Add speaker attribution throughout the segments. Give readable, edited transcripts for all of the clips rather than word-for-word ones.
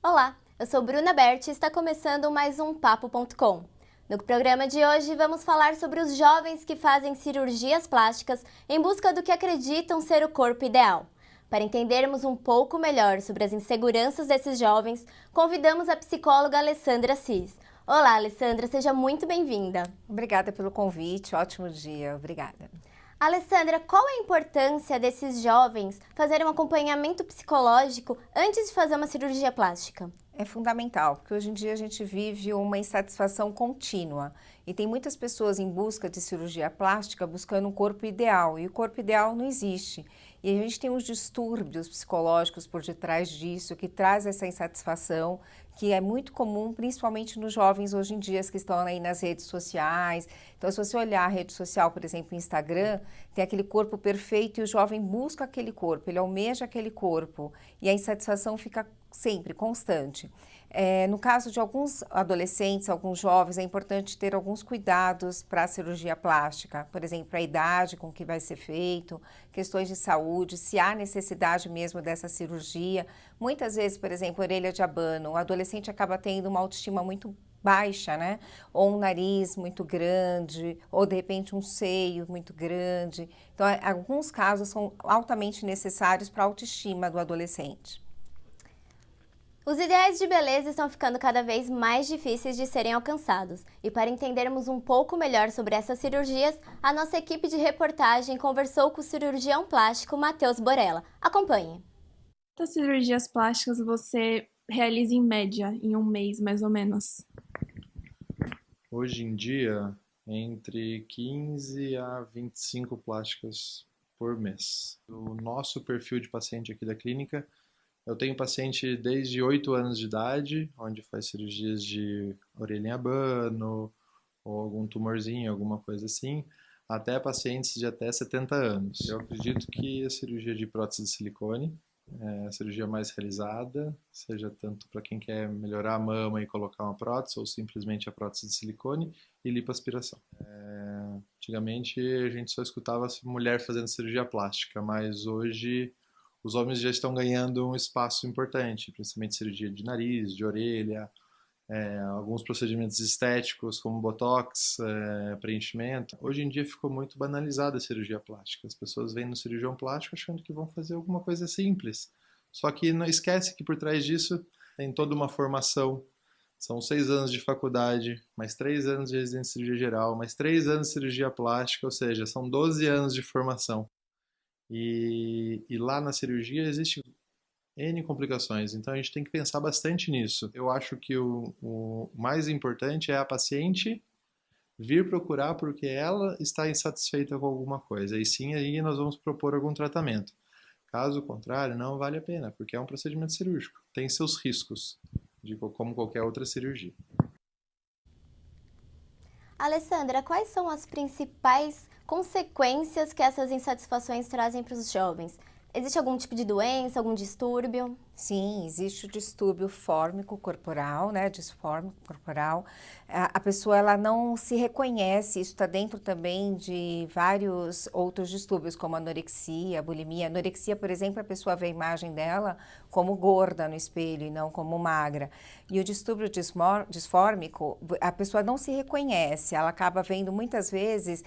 Speaker 1: Olá, eu sou Bruna Berti e está começando mais um Papo.com. No programa de hoje vamos falar sobre os jovens que fazem cirurgias plásticas em busca do que acreditam ser o corpo ideal. Para entendermos um pouco melhor sobre as inseguranças desses jovens, convidamos a psicóloga Alessandra Cis. Olá, Alessandra, seja muito bem-vinda.
Speaker 2: Obrigada pelo convite, ótimo dia, obrigada.
Speaker 1: Alessandra, qual a importância desses jovens fazerem um acompanhamento psicológico antes de fazer uma cirurgia plástica?
Speaker 2: É fundamental, porque hoje em dia a gente vive uma insatisfação contínua e tem muitas pessoas em busca de cirurgia plástica buscando um corpo ideal, e o corpo ideal não existe. E a gente tem uns distúrbios psicológicos por detrás disso, que traz essa insatisfação, que é muito comum, principalmente nos jovens hoje em dia que estão aí nas redes sociais. Então, se você olhar a rede social, por exemplo, o Instagram, tem aquele corpo perfeito e o jovem busca aquele corpo, ele almeja aquele corpo e a insatisfação fica sempre constante. No caso de alguns adolescentes, alguns jovens, é importante ter alguns cuidados para a cirurgia plástica, por exemplo, a idade com que vai ser feito, questões de saúde, se há necessidade mesmo dessa cirurgia. Muitas vezes, por exemplo, orelha de abano, o adolescente acaba tendo uma autoestima muito baixa, né? Ou um nariz muito grande, ou de repente um seio muito grande. Então, alguns casos são altamente necessários para a autoestima do adolescente.
Speaker 1: Os ideais de beleza estão ficando cada vez mais difíceis de serem alcançados. E para entendermos um pouco melhor sobre essas cirurgias, a nossa equipe de reportagem conversou com o cirurgião plástico Matheus Borella. Acompanhe.
Speaker 3: Quantas cirurgias plásticas você realiza em média, em um mês, mais ou menos?
Speaker 4: Hoje em dia, entre 15 a 25 plásticas por mês. O nosso perfil de paciente aqui da clínica, eu tenho paciente desde 8 anos de idade, onde faz cirurgias de orelha em abano, ou algum tumorzinho, alguma coisa assim, até pacientes de até 70 anos. Eu acredito que a cirurgia de prótese de silicone é a cirurgia mais realizada, seja tanto para quem quer melhorar a mama e colocar uma prótese, ou simplesmente a prótese de silicone e lipoaspiração. Antigamente a gente só escutava mulher fazendo cirurgia plástica, mas hoje os homens já estão ganhando um espaço importante, principalmente cirurgia de nariz, de orelha, alguns procedimentos estéticos como botox, preenchimento. Hoje em dia ficou muito banalizada a cirurgia plástica. As pessoas vêm no cirurgião plástico achando que vão fazer alguma coisa simples. Só que não esquece que por trás disso tem toda uma formação. São 6 anos de faculdade, mais 3 anos de residência em cirurgia geral, mais 3 anos de cirurgia plástica, ou seja, são 12 anos de formação. E lá na cirurgia existe N complicações, então a gente tem que pensar bastante nisso. Eu acho que o mais importante é a paciente vir procurar porque ela está insatisfeita com alguma coisa, e sim aí nós vamos propor algum tratamento. Caso contrário, não vale a pena, porque é um procedimento cirúrgico, tem seus riscos, como qualquer outra cirurgia.
Speaker 1: Alessandra, quais são as principais consequências que essas insatisfações trazem para os jovens? Existe algum tipo de doença, algum distúrbio?
Speaker 2: Sim, existe o distúrbio fórmico corporal, né, disfórmico corporal. A pessoa ela não se reconhece, isso está dentro também de vários outros distúrbios, como anorexia, bulimia. Anorexia, por exemplo, a pessoa vê a imagem dela como gorda no espelho e não como magra. E o distúrbio disfórmico, a pessoa não se reconhece, ela acaba vendo muitas vezes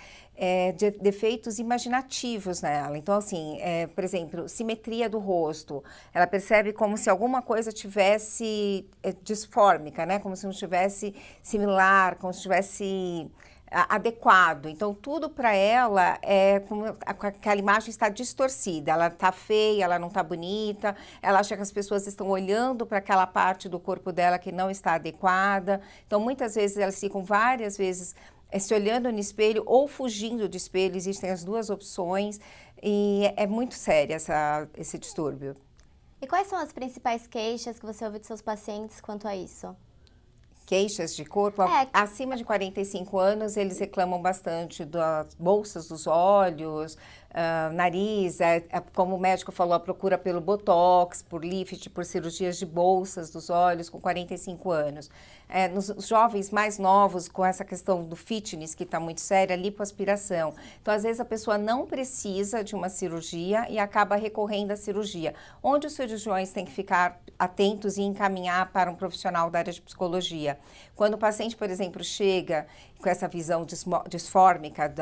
Speaker 2: defeitos imaginativos nela. Então, assim, por exemplo, simetria do rosto, ela percebe como se alguma coisa tivesse disfórmica, né? Como se não tivesse similar, como se tivesse adequado. Então, tudo para ela é como aquela imagem está distorcida, ela está feia, ela não está bonita, ela acha que as pessoas estão olhando para aquela parte do corpo dela que não está adequada. Então, muitas vezes elas ficam várias vezes se olhando no espelho ou fugindo do espelho, existem as duas opções e é muito sério esse distúrbio.
Speaker 1: E quais são as principais queixas que você ouve de seus pacientes quanto a isso?
Speaker 2: Queixas de corpo, acima de 45 anos, eles reclamam bastante das bolsas dos olhos, nariz, como o médico falou, a procura pelo botox, por lift, por cirurgias de bolsas dos olhos com 45 anos. Nos jovens mais novos, com essa questão do fitness, que está muito séria, lipoaspiração. Então, às vezes, a pessoa não precisa de uma cirurgia e acaba recorrendo à cirurgia, onde os cirurgiões têm que ficar atentos e encaminhar para um profissional da área de psicologia. Quando o paciente, por exemplo, chega com essa visão disfórmica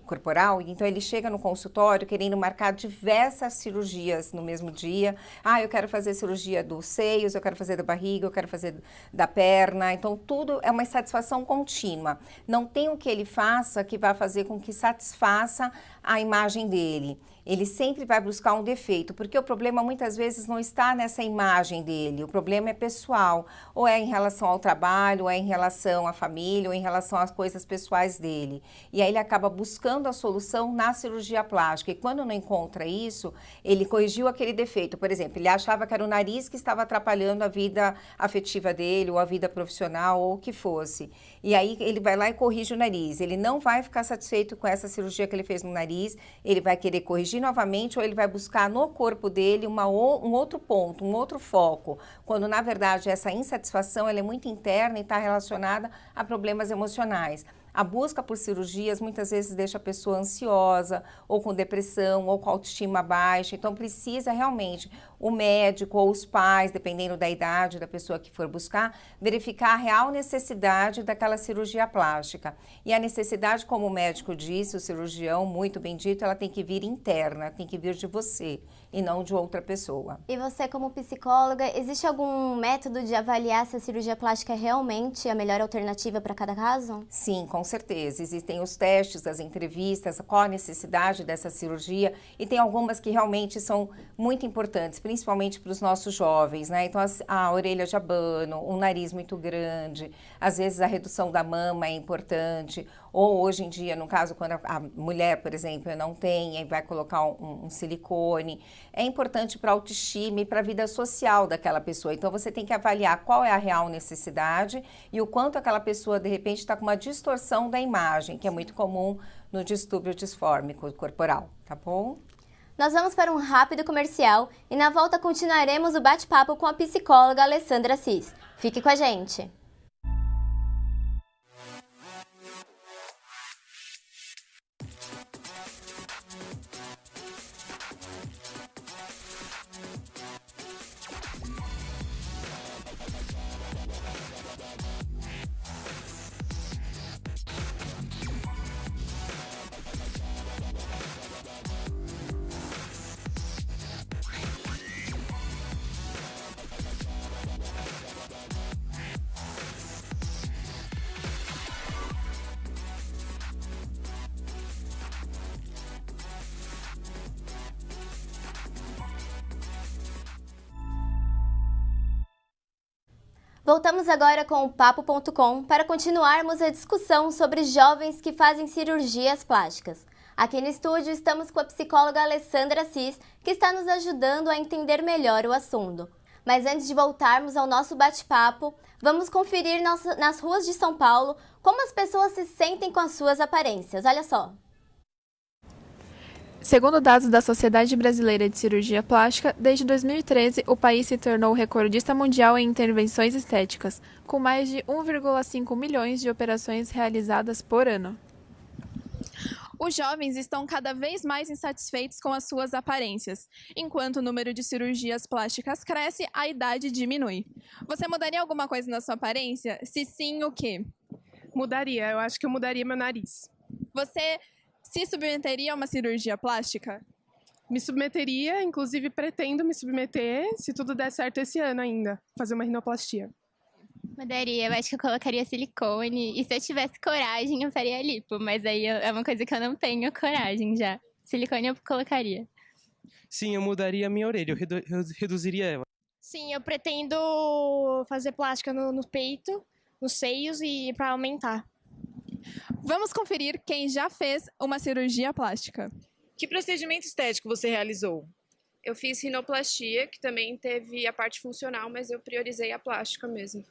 Speaker 2: corporal, então ele chega no consultório querendo marcar diversas cirurgias no mesmo dia. Eu quero fazer cirurgia dos seios, eu quero fazer da barriga, eu quero fazer da perna. Então, tudo é uma insatisfação contínua. Não tem o que ele faça que vá fazer com que satisfaça a imagem dele. Ele sempre vai buscar um defeito, porque o problema muitas vezes não está nessa imagem dele, o problema é pessoal, ou é em relação ao trabalho, ou é em relação à família, ou em relação às coisas pessoais dele. E aí ele acaba buscando a solução na cirurgia plástica, e quando não encontra isso, ele corrigiu aquele defeito. Por exemplo, ele achava que era o nariz que estava atrapalhando a vida afetiva dele, ou a vida profissional, ou o que fosse. E aí ele vai lá e corrige o nariz. Ele não vai ficar satisfeito com essa cirurgia que ele fez no nariz, ele vai querer corrigir novamente, ou ele vai buscar no corpo dele um outro ponto, um outro foco, quando na verdade essa insatisfação ela é muito interna e está relacionada a problemas emocionais. A busca por cirurgias muitas vezes deixa a pessoa ansiosa, ou com depressão, ou com autoestima baixa. Então, precisa realmente o médico ou os pais, dependendo da idade da pessoa que for buscar, verificar a real necessidade daquela cirurgia plástica. E a necessidade, como o médico disse, o cirurgião, muito bem dito, ela tem que vir interna, tem que vir de você e não de outra pessoa.
Speaker 1: E você, como psicóloga, existe algum método de avaliar se a cirurgia plástica é realmente a melhor alternativa para cada caso?
Speaker 2: Sim, com certeza. Existem os testes, as entrevistas, qual a necessidade dessa cirurgia, e tem algumas que realmente são muito importantes, principalmente para os nossos jovens, né? Então, a orelha de abano, um nariz muito grande, às vezes a redução da mama é importante, ou hoje em dia, no caso, quando a mulher, por exemplo, não tem, aí vai colocar um silicone. É importante para a autoestima e para a vida social daquela pessoa. Então, você tem que avaliar qual é a real necessidade e o quanto aquela pessoa, de repente, está com uma distorção da imagem, que é muito comum no distúrbio disfórmico corporal, tá bom?
Speaker 1: Nós vamos para um rápido comercial e na volta continuaremos o bate-papo com a psicóloga Alessandra Assis. Fique com a gente! Voltamos agora com o Papo.com para continuarmos a discussão sobre jovens que fazem cirurgias plásticas. Aqui no estúdio estamos com a psicóloga Alessandra Assis, que está nos ajudando a entender melhor o assunto. Mas antes de voltarmos ao nosso bate-papo, vamos conferir nas ruas de São Paulo como as pessoas se sentem com as suas aparências. Olha só!
Speaker 3: Segundo dados da Sociedade Brasileira de Cirurgia Plástica, desde 2013 o país se tornou recordista mundial em intervenções estéticas, com mais de 1,5 milhões de operações realizadas por ano. Os jovens estão cada vez mais insatisfeitos com as suas aparências. Enquanto o número de cirurgias plásticas cresce, a idade diminui. Você mudaria alguma coisa na sua aparência? Se sim, o quê?
Speaker 5: Mudaria, eu acho que eu mudaria meu nariz.
Speaker 3: Você se submeteria a uma cirurgia plástica?
Speaker 5: Me submeteria, inclusive pretendo me submeter, se tudo der certo esse ano ainda, fazer uma rinoplastia.
Speaker 6: Mudaria, eu acho que eu colocaria silicone, e se eu tivesse coragem eu faria lipo, mas aí é uma coisa que eu não tenho coragem já. Silicone eu colocaria.
Speaker 7: Sim, eu mudaria a minha orelha, eu reduziria ela.
Speaker 8: Sim, eu pretendo fazer plástica no peito, nos seios e para aumentar.
Speaker 3: Vamos conferir quem já fez uma cirurgia plástica.
Speaker 9: Que procedimento estético você realizou?
Speaker 10: Eu fiz rinoplastia, que também teve a parte funcional, mas eu priorizei a plástica mesmo.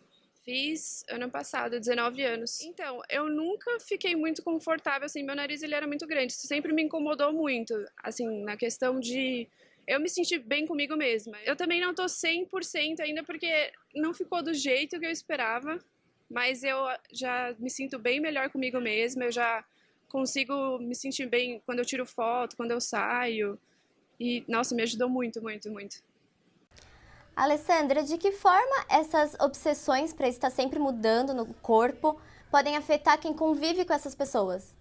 Speaker 10: Fiz ano passado, 19 anos. Então, eu nunca fiquei muito confortável, assim, meu nariz ele era muito grande, isso sempre me incomodou muito, assim, na questão de eu me sentir bem comigo mesma. Eu também não tô 100% ainda porque não ficou do jeito que eu esperava, mas eu já me sinto bem melhor comigo mesma, eu já consigo me sentir bem quando eu tiro foto, quando eu saio, e, nossa, me ajudou muito, muito, muito.
Speaker 1: Alessandra, de que forma essas obsessões para estar sempre mudando no corpo podem afetar quem convive com essas pessoas?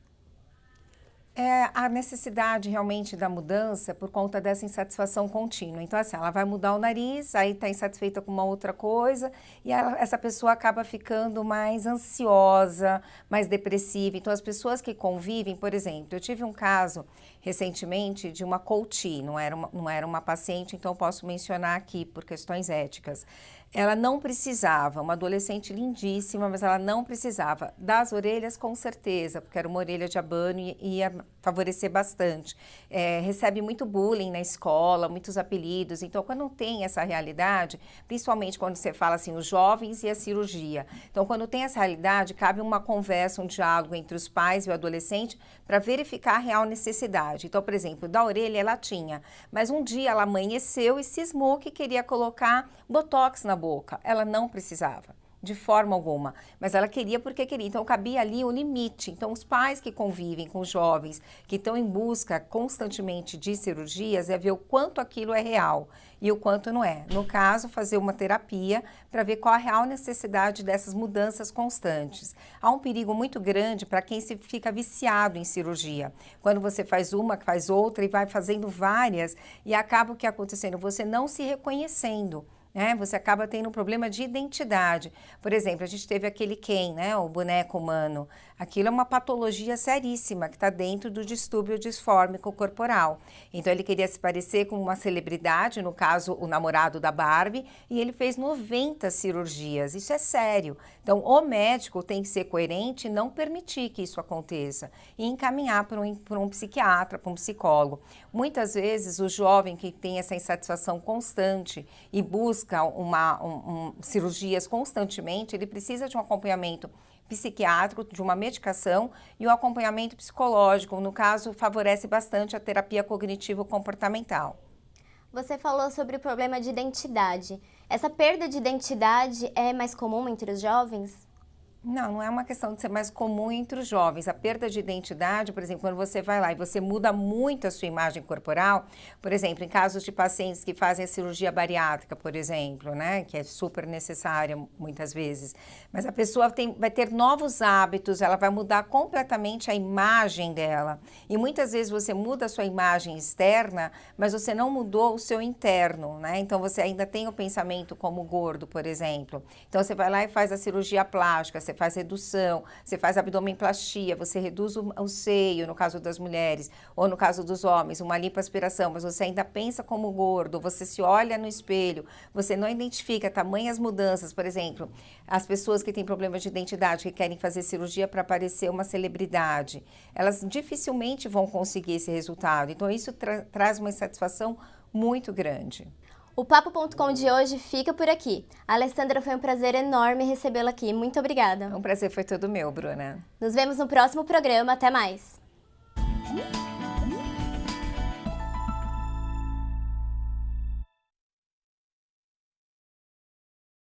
Speaker 2: A necessidade realmente da mudança por conta dessa insatisfação contínua. Então, assim, ela vai mudar o nariz, aí está insatisfeita com uma outra coisa, e essa pessoa acaba ficando mais ansiosa, mais depressiva. Então, as pessoas que convivem, por exemplo, eu tive um caso recentemente de uma coach, não era uma paciente, então eu posso mencionar aqui por questões éticas. Ela não precisava, uma adolescente lindíssima, mas ela não precisava das orelhas com certeza, porque era uma orelha de abano e ia favorecer bastante. Recebe muito bullying na escola, muitos apelidos, então quando não tem essa realidade, principalmente quando você fala assim, os jovens e a cirurgia. Então quando tem essa realidade, cabe uma conversa, um diálogo entre os pais e o adolescente para verificar a real necessidade. Então, por exemplo, da orelha ela tinha, mas um dia ela amanheceu e cismou que queria colocar botox na boca. Ela não precisava, de forma alguma, mas ela queria porque queria. Então, cabia ali o limite. Então, os pais que convivem com os jovens, que estão em busca constantemente de cirurgias, é ver o quanto aquilo é real e o quanto não é. No caso, fazer uma terapia para ver qual a real necessidade dessas mudanças constantes. Há um perigo muito grande para quem se fica viciado em cirurgia. Quando você faz uma, faz outra e vai fazendo várias e acaba o que acontecendo, você não se reconhecendo. Você acaba tendo um problema de identidade. Por exemplo, a gente teve aquele Ken, o boneco humano. Aquilo é uma patologia seríssima que está dentro do distúrbio disfórmico corporal. Então, ele queria se parecer com uma celebridade, no caso, o namorado da Barbie, e ele fez 90 cirurgias. Isso é sério. Então, o médico tem que ser coerente e não permitir que isso aconteça e encaminhar para um psiquiatra, para um psicólogo. Muitas vezes, o jovem que tem essa insatisfação constante e busca cirurgias constantemente, ele precisa de um acompanhamento psiquiátrico, de uma medicação e o acompanhamento psicológico. No caso, favorece bastante a terapia cognitivo-comportamental.
Speaker 1: Você falou sobre o problema de identidade. Essa perda de identidade é mais comum entre os jovens?
Speaker 2: Não é uma questão de ser mais comum entre os jovens. A perda de identidade, por exemplo, quando você vai lá e você muda muito a sua imagem corporal, por exemplo, em casos de pacientes que fazem a cirurgia bariátrica, por exemplo, que é super necessária muitas vezes, mas a pessoa vai ter novos hábitos, ela vai mudar completamente a imagem dela. E muitas vezes você muda a sua imagem externa, mas você não mudou o seu interno, Então você ainda tem o pensamento como gordo, por exemplo. Então você vai lá e faz a cirurgia plástica, você faz redução, você faz abdominoplastia, você reduz o seio, no caso das mulheres, ou no caso dos homens, uma lipoaspiração, mas você ainda pensa como gordo, você se olha no espelho, você não identifica tamanhas mudanças. Por exemplo, as pessoas que têm problemas de identidade, que querem fazer cirurgia para parecer uma celebridade, elas dificilmente vão conseguir esse resultado. Então, isso traz uma insatisfação muito grande.
Speaker 1: O Papo.com de hoje fica por aqui. Alessandra, foi um prazer enorme recebê-la aqui. Muito obrigada.
Speaker 2: O prazer foi todo meu, Bruna.
Speaker 1: Nos vemos no próximo programa. Até mais.